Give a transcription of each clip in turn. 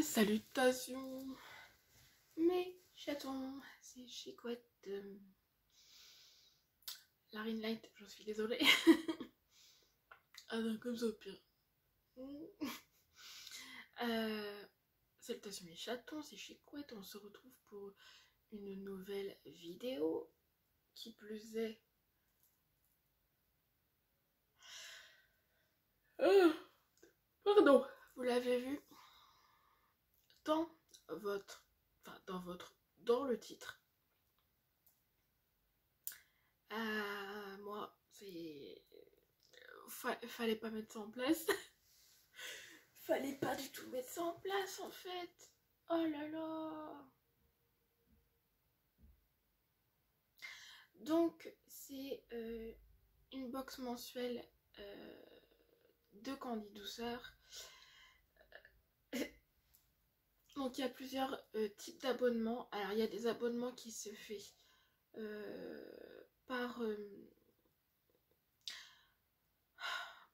Salutations mes chatons, c'est Chicouette de la ring light, j'en suis désolée. Ah non, comme ça au pire. Salutations mes chatons, c'est Chicouette, on se retrouve pour une nouvelle vidéo. Qui plus est... pardon, vous l'avez vu dans le titre. Moi, c'est... Fallait pas mettre ça en place. Fallait pas du tout mettre ça en place en fait. Oh là là. Donc c'est une box mensuelle de Candy Douceur. Donc il y a plusieurs types d'abonnements. Alors il y a des abonnements qui se fait par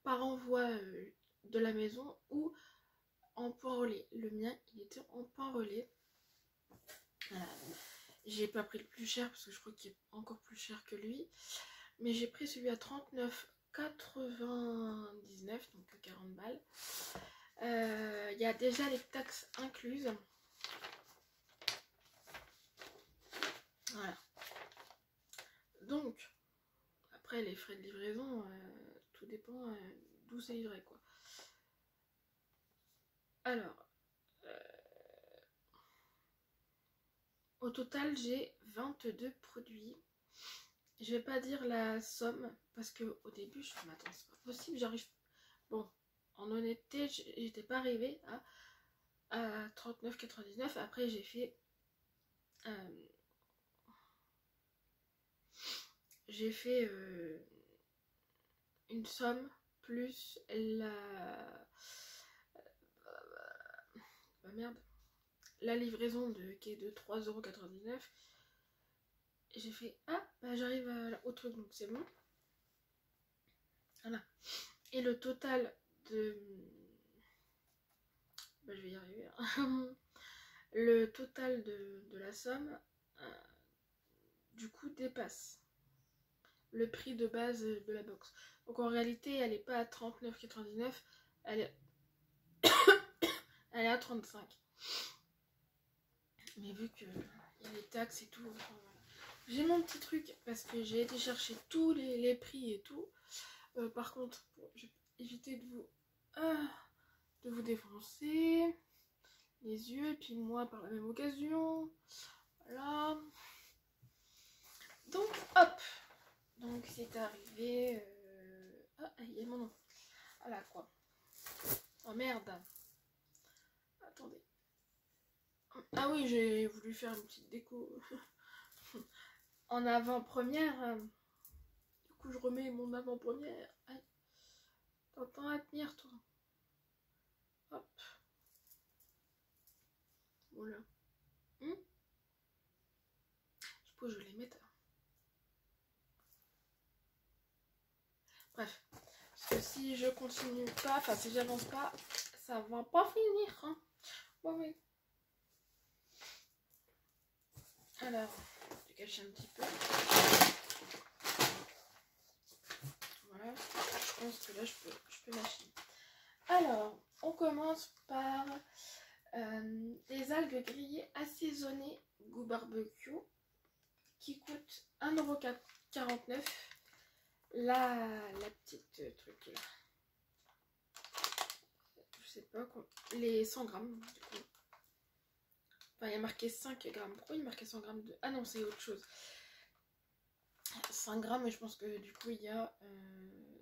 envoi de la maison ou en point relais. Le mien il était en point relais. Voilà. J'ai pas pris le plus cher parce que je crois qu'il est encore plus cher que lui. Mais j'ai pris celui à 39,99, donc 40 balles. Il y a déjà les taxes incluses. Voilà. Donc, après les frais de livraison, tout dépend d'où c'est livré, quoi. Alors, au total, j'ai 22 produits. Je vais pas dire la somme parce que au début, je me attends, c'est pas possible, j'arrive. Bon, en honnêteté, j'étais pas arrivée à 39,99. Après, j'ai fait une somme plus la livraison qui est de 3,99 €. Et j'ai fait j'arrive au truc, donc c'est bon. Voilà. Et le total de... je vais y arriver. Hein. Le total de la somme du coup dépasse le prix de base de la box. Donc en réalité elle n'est pas à 39,99, elle est à 35. Mais vu que il y a les taxes et tout, enfin, voilà. J'ai mon petit truc parce que j'ai été chercher tous les prix et tout. Par contre, je vais éviter de vous défoncer les yeux, et puis moi par la même occasion. Voilà. Donc hop. Donc c'est arrivé. Il y a mon nom. Voilà quoi. Oh merde. Attendez. Ah oui, j'ai voulu faire une petite déco en avant-première. Du coup, je remets mon avant-première. T'entends à tenir, toi. Hop. Voilà. Je peux, je vais les mettre. Bref. Parce que si je continue pas, enfin si j'avance pas, ça va pas finir. Hein. Bon, oui. Alors, je vais cacher un petit peu. Voilà. Je pense que là, je peux lâcher. Alors, on commence par des algues grillées assaisonnées goût barbecue qui coûtent 1,49 €. La petite truc là. Je sais pas quoi. Les 100 grammes du coup. Enfin, il y a marqué 5 grammes. Pourquoi il y a marqué 100 grammes de... Ah non, c'est autre chose. 5 grammes, et je pense que du coup il y a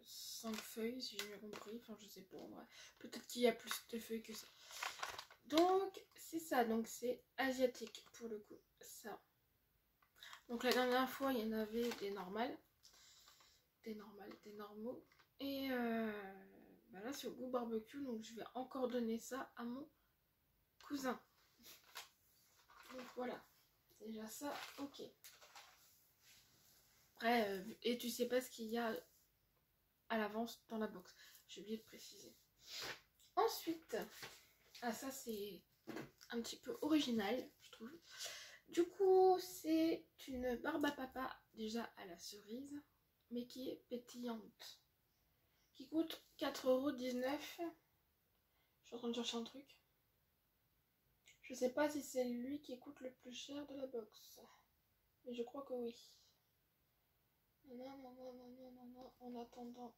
5 feuilles, si j'ai bien compris. Enfin, je sais pas. Ouais. Peut-être qu'il y a plus de feuilles que ça. Donc, c'est ça. Donc, c'est asiatique pour le coup. Ça. Donc, la dernière fois, il y en avait des normales. Des normaux. Et là, c'est au goût barbecue. Donc, je vais encore donner ça à mon cousin. Donc, voilà. Déjà ça, ok. Après, et tu sais pas ce qu'il y a à l'avance dans la box. J'ai oublié de préciser. Ensuite, ça c'est un petit peu original, je trouve. Du coup, c'est une barbe à papa, déjà à la cerise, mais qui est pétillante. Qui coûte 4,19 €. Je suis en train de chercher un truc. Je sais pas si c'est lui qui coûte le plus cher de la box. Mais je crois que oui. Non, non, non, non, non, non, non. En attendant.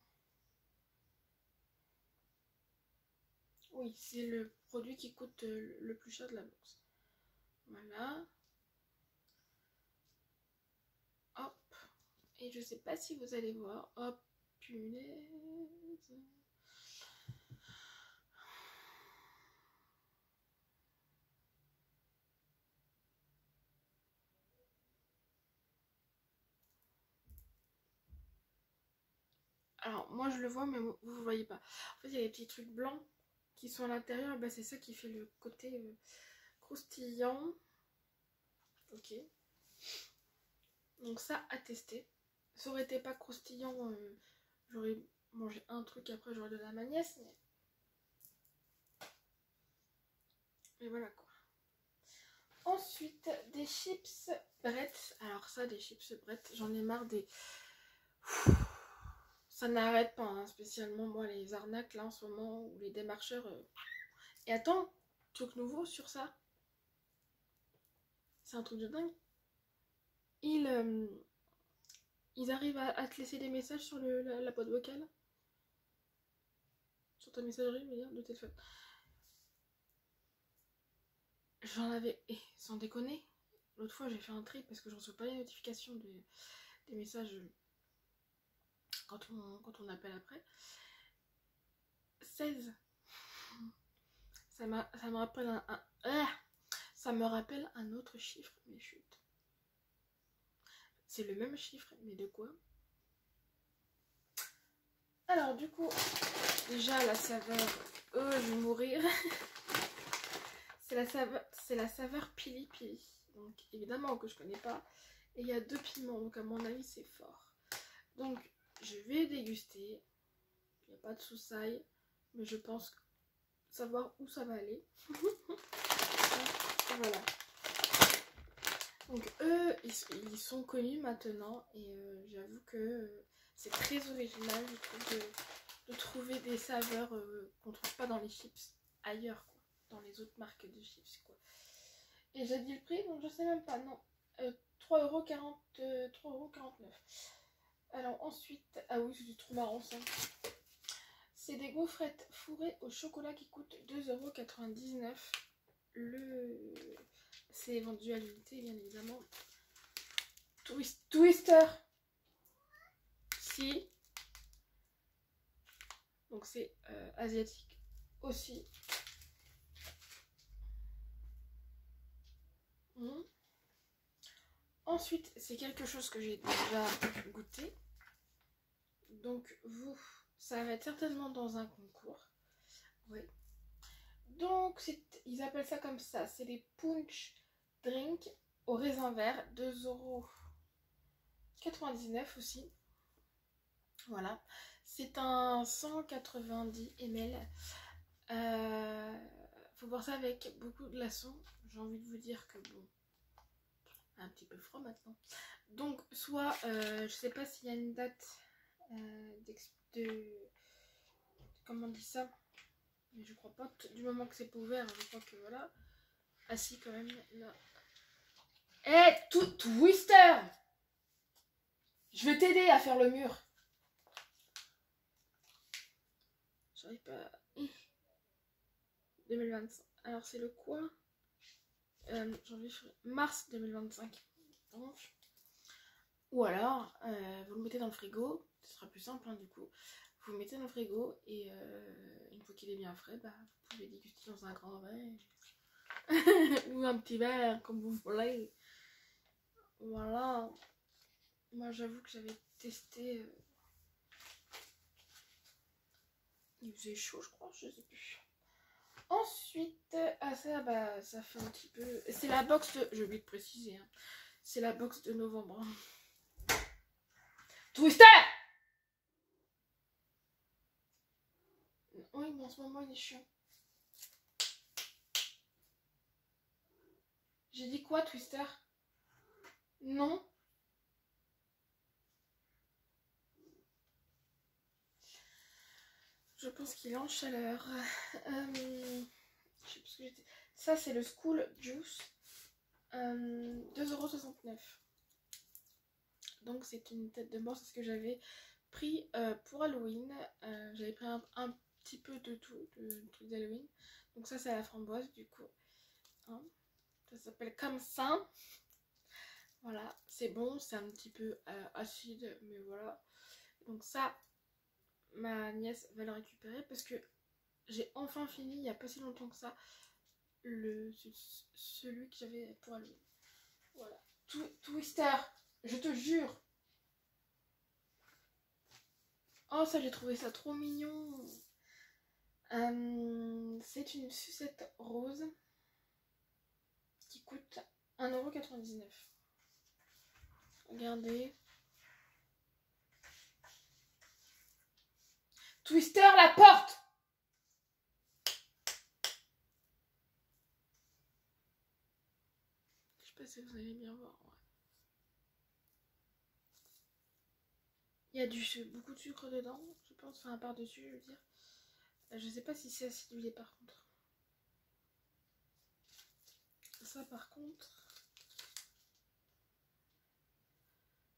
Oui, c'est le produit qui coûte le plus cher de la box. Voilà. Hop. Et je sais pas si vous allez voir. Hop. Punaise. Alors, moi je le vois, mais vous ne voyez pas. En fait, il y a des petits trucs blancs qui sont à l'intérieur. Bah, c'est ça qui fait le côté croustillant. Ok. Donc ça, à tester. Ça aurait été pas croustillant, j'aurais mangé un truc, après j'aurais donné à ma nièce. Mais voilà quoi. Ensuite, des chips Brett. Alors ça, des chips Brett, j'en ai marre des... Ça n'arrête pas, hein, spécialement moi les arnaques là en ce moment, ou les démarcheurs. Et attends, truc nouveau sur ça. C'est un truc de dingue. Ils arrivent à te laisser des messages sur la boîte vocale. Sur ta messagerie, je veux dire, de téléphone. J'en avais... sans déconner, l'autre fois j'ai fait un tri parce que je reçois pas les notifications des messages quand on appelle après. 16. Ça me rappelle ça me rappelle un autre chiffre, mais chut. C'est le même chiffre, mais de quoi? Alors du coup, déjà la saveur... Oh, je vais mourir. C'est la saveur pili pili. Donc évidemment que je connais pas. Et il y a 2 piments, donc à mon avis c'est fort. Donc je vais déguster. Il n'y a pas de soussaille, mais je pense savoir où ça va aller. Voilà. Donc eux, ils sont connus maintenant et j'avoue que c'est très original, je trouve, de trouver des saveurs qu'on ne trouve pas dans les chips ailleurs, quoi, dans les autres marques de chips, quoi. Et j'ai dit le prix, donc je sais même pas, non. 3,49 €. Alors ensuite, ah oui, c'est trop marrant ça. C'est des gaufrettes fourrées au chocolat qui coûtent 2,99 €. C'est vendu à l'unité, bien évidemment. Twister. Si. Donc c'est asiatique aussi. Ensuite, c'est quelque chose que j'ai déjà goûté. Donc vous, ça va être certainement dans un concours. Oui. Donc ils appellent ça comme ça. C'est des punch drink au raisin vert. 2,99 € aussi. Voilà. C'est un 190 ml. Faut boire ça avec beaucoup de glaçons. J'ai envie de vous dire que bon, un petit peu froid maintenant. Donc soit, je sais pas s'il y a une date comment on dit ça, mais je crois pas. Du moment que c'est pas ouvert, je crois que voilà. Ah si, quand même là. Twister, je vais t'aider à faire le mur. J'arrive pas. 2025. Alors c'est le quoi? Mars 2025. Donc, ou alors, vous le mettez dans le frigo. Ce sera plus simple du coup. Vous le mettez dans le frigo et une fois qu'il est bien frais, bah, vous pouvez déguster dans un grand verre ou un petit verre comme vous voulez. Voilà. Moi j'avoue que j'avais testé. Il faisait chaud, je crois, je sais plus. Ensuite, ça, bah, ça fait un petit peu. C'est la box de. J'ai oublié de préciser. Hein. C'est la box de novembre. Twister! Oui, mais en ce moment il est chiant. J'ai dit quoi, Twister? Non. Je pense qu'il est en chaleur. Je sais plus ce que j'étais. Ça, c'est le School Juice. 2,69 €. Donc, c'est une tête de mort. C'est ce que j'avais pris pour Halloween. J'avais pris un petit peu de tout, de trucs d'Halloween. Donc, ça, c'est à la framboise, du coup. Hein, ça s'appelle comme ça. Voilà, c'est bon. C'est un petit peu acide, mais voilà. Donc, ça, ma nièce va le récupérer parce que j'ai enfin fini il n'y a pas si longtemps que ça celui que j'avais pour Halloween. Voilà. Twister, je te jure. Oh, ça, j'ai trouvé ça trop mignon. C'est une sucette rose qui coûte 1,99 €. Regardez. Twister, la porte! Je sais pas si vous allez bien voir. Ouais. Il y a beaucoup de sucre dedans, je pense. Enfin, par-dessus, je veux dire. Je sais pas si c'est acidulé par contre. Ça, par contre.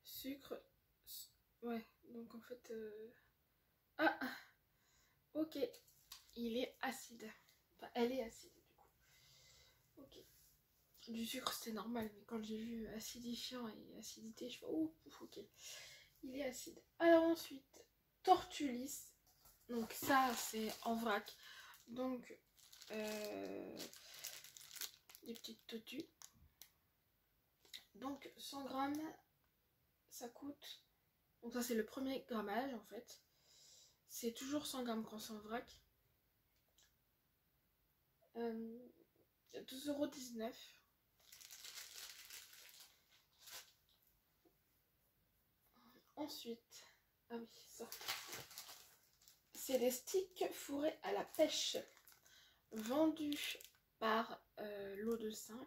Sucre. Ouais, donc en fait. Ah! Ok. Il est acide. Enfin, elle est acide du coup. Ok. Du sucre, c'était normal, mais quand j'ai vu acidifiant et acidité, je fais oh, ok. Il est acide. Alors ensuite, Tortulis. Donc ça, c'est en vrac. Donc, des petites tortues. Donc 100 grammes, ça coûte. Donc ça, c'est le premier grammage en fait. C'est toujours 100 grammes quand c'est en vrac. 12,19 €. Ensuite, ah oui, ça. C'est des sticks fourrés à la pêche. Vendus par lot de 5.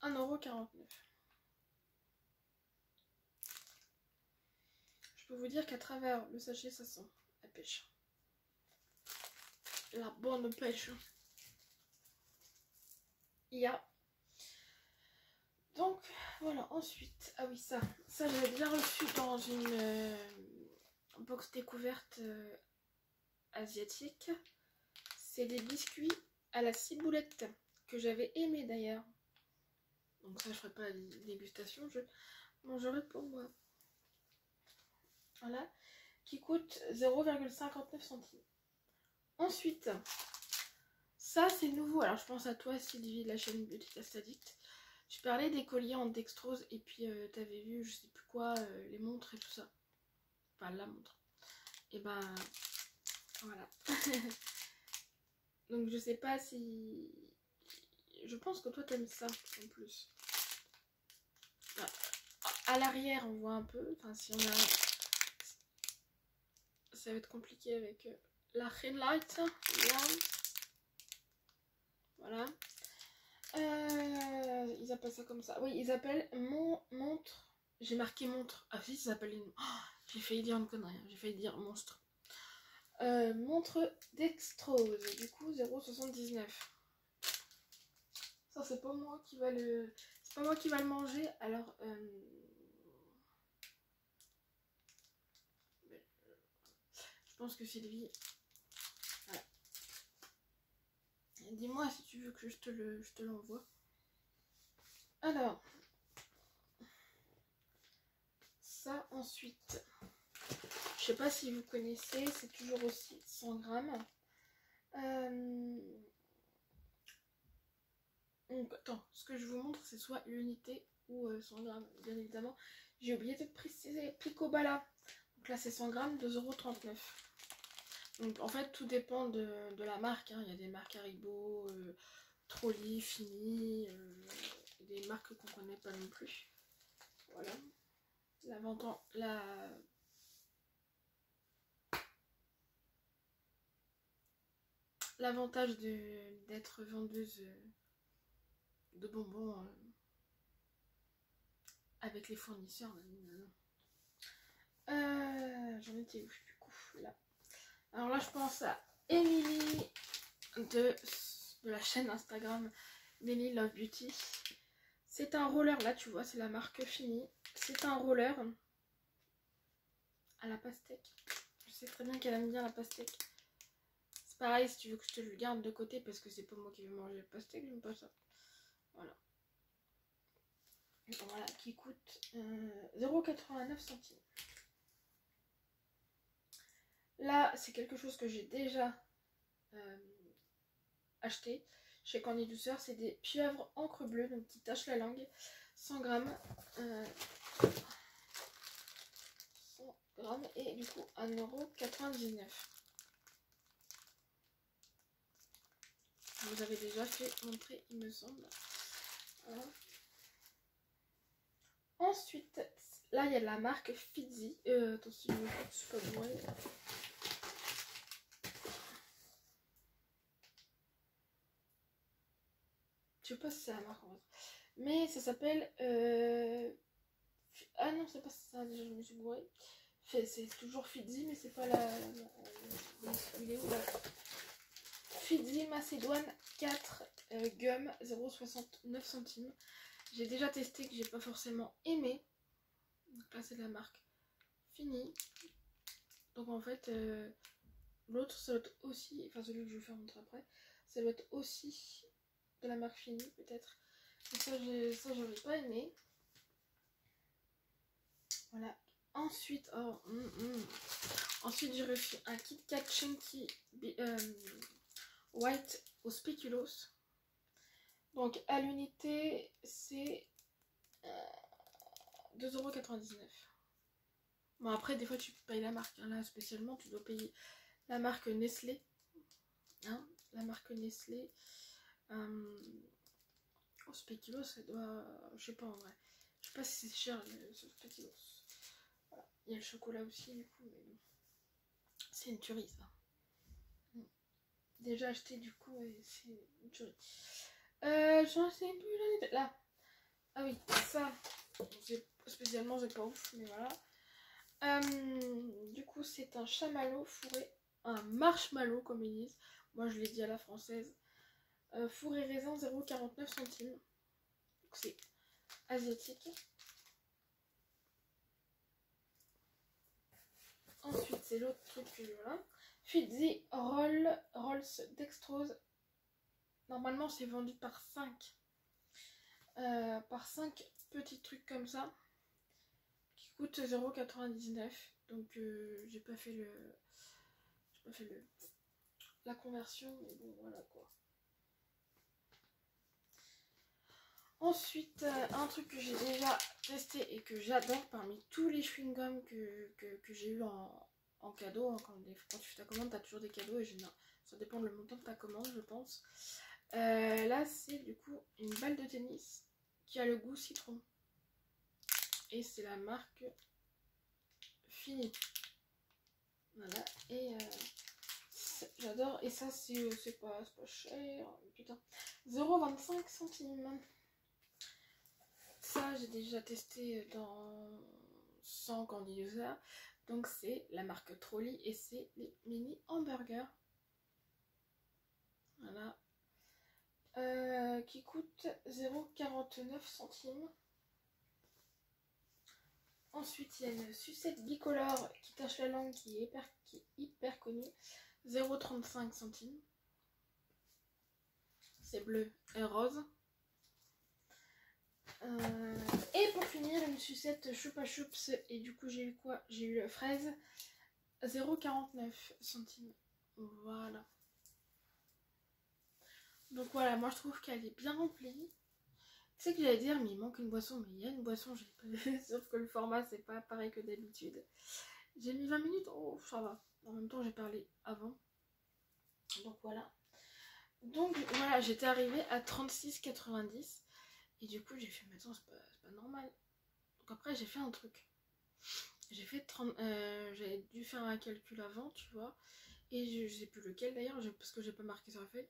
1,49 €. Je peux vous dire qu'à travers le sachet, ça sent la pêche. La bonne pêche. Il y a. Donc, voilà. Ensuite, ah oui, ça j'avais déjà reçu dans une box découverte asiatique. C'est des biscuits à la ciboulette que j'avais aimé d'ailleurs. Donc ça, je ferai pas la dégustation, je mangerai pour moi. Voilà, qui coûte 0,59 centimes. Ensuite, ça c'est nouveau. Alors je pense à toi Sylvie de la chaîne Beauty Test Addict. Je parlais des colliers en dextrose et puis t'avais vu je sais plus quoi, les montres et tout ça. Enfin la montre. Et ben voilà. Donc je sais pas si... Je pense que toi t'aimes ça en plus. À l'arrière on voit un peu. Enfin si on a... Ça va être compliqué avec la ring light. Voilà. Ils appellent ça comme ça. Oui, ils appellent montre. J'ai marqué montre. Ah si, ça s'appelle une... Oh, j'ai failli dire une connerie. J'ai failli dire monstre. Montre dextrose. Du coup, 0,79 €. Ça, c'est pas moi qui va le... C'est pas moi qui va le manger. Alors... Je pense que Sylvie... Voilà. Dis-moi si tu veux que je te l'envoie. Alors... Ça, ensuite... Je sais pas si vous connaissez, c'est toujours aussi 100 grammes. Donc, attends, ce que je vous montre, c'est soit l'unité ou 100 grammes, bien évidemment. J'ai oublié de préciser Picoballa. Donc là, c'est 100 grammes, 2,39 €. Donc, en fait, tout dépend de la marque. Hein. Il y a des marques Haribo, Trolli, Fini, des marques qu'on connaît pas non plus. Voilà. l'avantage d'être vendeuse de bonbons avec les fournisseurs. J'en étais où du coup là. Alors là je pense à Emily de la chaîne Instagram Nelly Love Beauty. C'est un roller, là tu vois, c'est la marque Fini. C'est un roller à la pastèque. Je sais très bien qu'elle aime bien la pastèque. C'est pareil, si tu veux que je te le garde de côté, parce que c'est pas moi qui vais manger la pastèque, j'aime pas ça. Voilà. Voilà, qui coûte 0,89 centimes. Là, c'est quelque chose que j'ai déjà acheté chez Candy Douceur. C'est des pieuvres encre bleue, donc qui tachent la langue. 100 grammes. 100 grammes et du coup 1,99 €. Je vous avais déjà fait montrer, il me semble. Voilà. Ensuite, là il y a la marque Fitzy. Attention, je ne suis pas bourrée. Je sais pas si c'est la marque en vrai. Mais ça s'appelle. Ah non, c'est pas ça, déjà je me suis bourrée. C'est toujours Fitzy, mais c'est pas il est où là? Fitzy Macédoine 4 gum 0,69 centimes. J'ai déjà testé que j'ai pas forcément aimé. Donc là c'est la marque Fini. Donc en fait l'autre ça doit être aussi, enfin celui que je vais faire montrer après, ça doit être aussi de la marque Fini peut-être. Donc ça j'avais pas aimé. Voilà. Ensuite, ensuite j'ai reçu un Kit Kat Chunky White au spéculoos. Donc à l'unité c'est 2,99 €. Bon après des fois tu payes la marque, hein. Là spécialement tu dois payer la marque Nestlé. Hein, la marque Nestlé. Au spéculoos ça doit. Je sais pas en vrai. Je sais pas si c'est cher ce spéculoos. Voilà. Il y a le chocolat aussi du coup, mais bon. C'est une tuerie ça. Déjà acheté du coup et c'est une tuerie. J'en sais plus l'année. Là. Ah oui, ça. Spécialement c'est pas ouf, mais voilà. Du coup c'est un chamallow fourré. Un marshmallow comme ils disent. Moi je l'ai dit à la française. Fourré raisin 0,49 centimes. Donc c'est asiatique. Ensuite c'est l'autre truc que voilà. Fitzy Rolls Dextrose. Normalement c'est vendu par 5. Par 5 petits trucs comme ça. Qui coûtent 0,99 €. Donc j'ai pas fait la conversion, mais bon voilà quoi. Ensuite, un truc que j'ai déjà testé et que j'adore parmi tous les chewing-gums que j'ai eu en cadeau, hein, quand tu fais ta commande, tu as toujours des cadeaux et ça dépend le montant de ta commande, je pense. Là, c'est du coup une balle de tennis qui a le goût citron. Et c'est la marque Fini. Voilà, et j'adore. Et ça, c'est pas cher. Putain, 0,25 centimes. Ça, j'ai déjà testé dans 100 Candy Douceur. Donc, c'est la marque Trolli et c'est les mini hamburgers. Voilà. Qui coûte 0,49 centimes. Ensuite, il y a une sucette bicolore qui tache la langue qui est hyper connue. 0,35 centimes. C'est bleu et rose. Et pour finir, une sucette Choupa Choups. Et du coup, j'ai eu quoi? J'ai eu fraise. 0,49 centimes. Voilà. Donc voilà, moi je trouve qu'elle est bien remplie. Tu sais que j'allais dire, mais il manque une boisson. Mais il y a une boisson, j'ai pas vu. Sauf que le format, c'est pas pareil que d'habitude. J'ai mis 20 minutes. Oh, ça va. En même temps, j'ai parlé avant. Donc voilà. Donc voilà, j'étais arrivée à 36,90. Et du coup, j'ai fait, mais attends, c'est pas normal. Donc après, j'ai fait un truc. J'ai fait j'avais dû faire un calcul avant, tu vois. Et je sais plus lequel d'ailleurs, parce que j'ai pas marqué sur la feuille.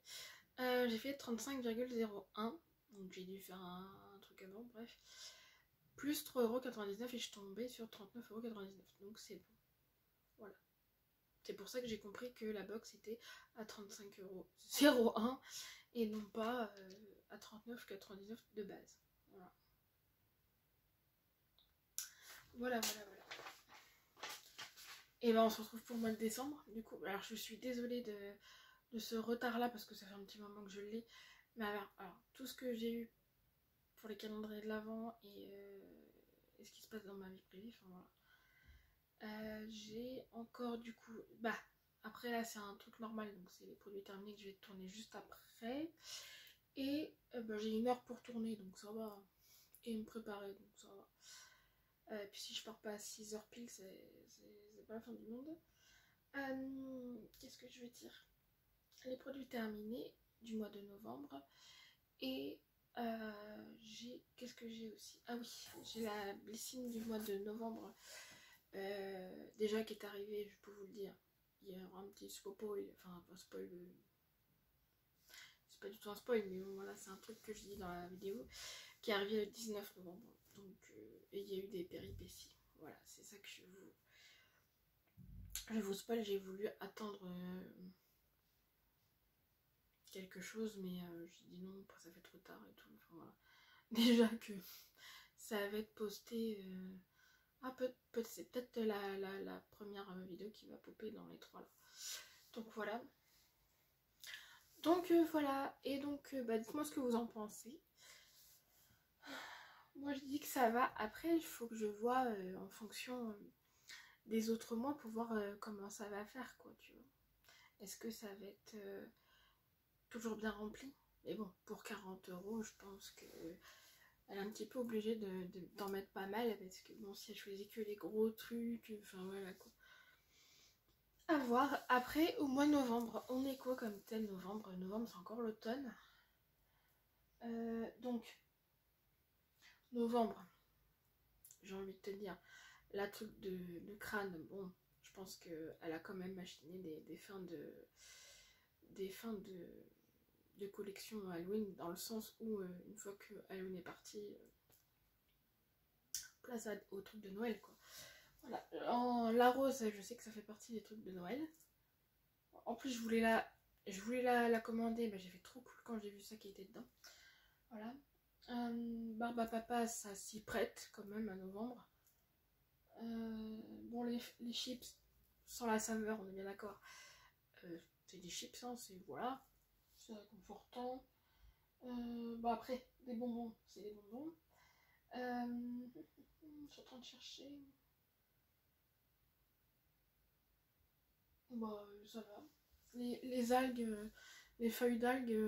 J'ai fait 35,01. Donc j'ai dû faire un truc avant, bref. Plus 3,99€ et je suis tombée sur 39,99€. Donc c'est bon. Voilà. C'est pour ça que j'ai compris que la box était à 35,01€ et non pas à 39,99€ de base. Voilà. Voilà. Et ben on se retrouve pour le mois de décembre. Du coup, alors je suis désolée de ce retard là parce que ça fait un petit moment que je l'ai. Mais alors tout ce que j'ai eu pour les calendriers de l'Avent et ce qui se passe dans ma vie privée, enfin voilà. J'ai encore du coup, après là c'est un truc normal, donc c'est les produits terminés que je vais tourner juste après. Et j'ai 1 heure pour tourner, donc ça va. Et me préparer, donc ça va. Puis si je pars pas à 6 heures pile, c'est pas la fin du monde. Qu'est-ce que je vais dire? Les produits terminés du mois de novembre. Et qu'est-ce que j'ai aussi? Ah oui, j'ai la Blissine du mois de novembre. Déjà qui est arrivée, je peux vous le dire. Il y aura un petit spoil, enfin pas spoil. C'est pas du tout un spoil, mais bon, voilà, c'est un truc que je dis dans la vidéo. Qui est arrivé le 19 novembre. Donc, et il y a eu des péripéties. Voilà, c'est ça que je vous spoil. J'ai voulu attendre quelque chose, mais j'ai dit non, ça fait trop tard et tout. Enfin, voilà. Déjà que ça va être posté. C'est peut-être la première vidéo qui va popper dans les 3 là. Donc voilà. Donc voilà. Et donc, dites-moi ce que vous en pensez. Moi je dis que ça va. Après, il faut que je vois en fonction des autres mois pour voir comment ça va faire, quoi, tu vois. Est-ce que ça va être toujours bien rempli? Mais bon, pour 40€, je pense que elle est un petit peu obligée d'en mettre pas mal parce que bon, si elle choisit que les gros trucs, enfin voilà quoi. À voir. Après, au mois de novembre, on est quoi comme tel novembre? Novembre, c'est encore l'automne. Donc, novembre, j'ai envie de te dire, la truc de crâne, bon, je pense qu'elle a quand même machiné des fins de collection Halloween, dans le sens où, une fois que Halloween est parti, place au truc de Noël, quoi. Voilà. La rose, je sais que ça fait partie des trucs de Noël. En plus, je voulais la commander, mais j'ai fait trop cool quand j'ai vu ça qui était dedans. Voilà. Barbe à papa, ça s'y prête quand même à novembre. Bon, les chips, sans la saveur, on est bien d'accord. C'est des chips, hein, c'est voilà. C'est réconfortant. Après, des bonbons, c'est des bonbons. Je suis en train de chercher. Ça va. Les algues, les feuilles d'algues,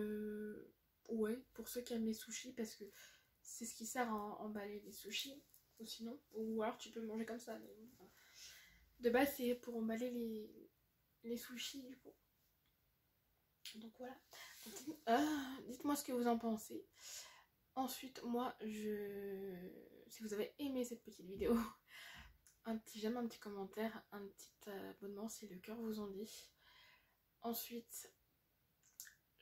ouais, pour ceux qui aiment les sushis, parce que c'est ce qui sert à emballer les sushis, ou sinon, ou alors tu peux le manger comme ça. Mais voilà. De base, c'est pour emballer les sushis, du coup. Donc voilà. Dites-moi ce que vous en pensez. Ensuite, moi, si vous avez aimé cette petite vidéo, un petit j'aime, un petit commentaire, un petit abonnement si le cœur vous en dit. Ensuite,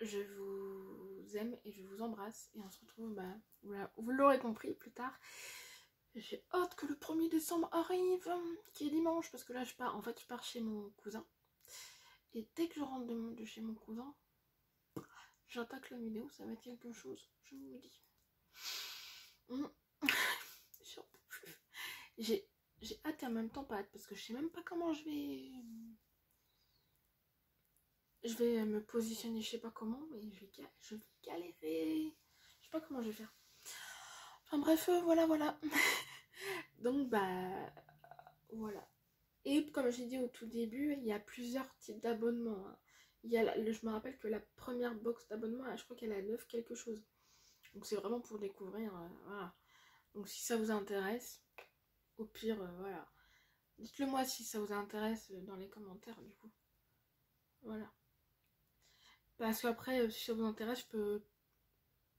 je vous aime et je vous embrasse. Et on se retrouve, vous l'aurez compris, plus tard. J'ai hâte que le 1er décembre arrive, qui est dimanche, parce que là, je pars chez mon cousin. Et dès que je rentre de chez mon cousin, j'attaque la vidéo, ça va être quelque chose, je vous le dis. J'en peux plus. J'ai hâte et en même temps pas hâte, parce que je sais même pas comment je vais me positionner, je sais pas comment, mais je vais galérer. Je sais pas comment je vais faire. Enfin bref, voilà. Donc voilà. Et comme j'ai dit au tout début, il y a plusieurs types d'abonnements. Hein. Je me rappelle que la première box d'abonnement, je crois qu'elle a 9 quelque chose. Donc c'est vraiment pour découvrir, voilà. Donc si ça vous intéresse, au pire, voilà. Dites-le moi si ça vous intéresse dans les commentaires du coup. Voilà. Parce qu'après, si ça vous intéresse, je peux...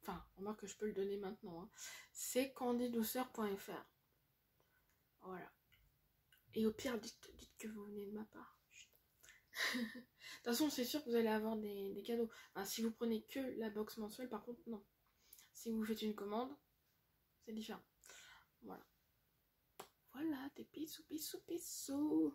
Enfin, remarque que je peux le donner maintenant. Hein. C'est candidouceur.fr. Voilà. Et au pire, dites que vous venez de ma part. Chut. De toute façon, c'est sûr que vous allez avoir des cadeaux. Enfin, si vous prenez que la box mensuelle, par contre, non. Si vous faites une commande, c'est différent. Voilà. Voilà, des bisous, bisous, bisous.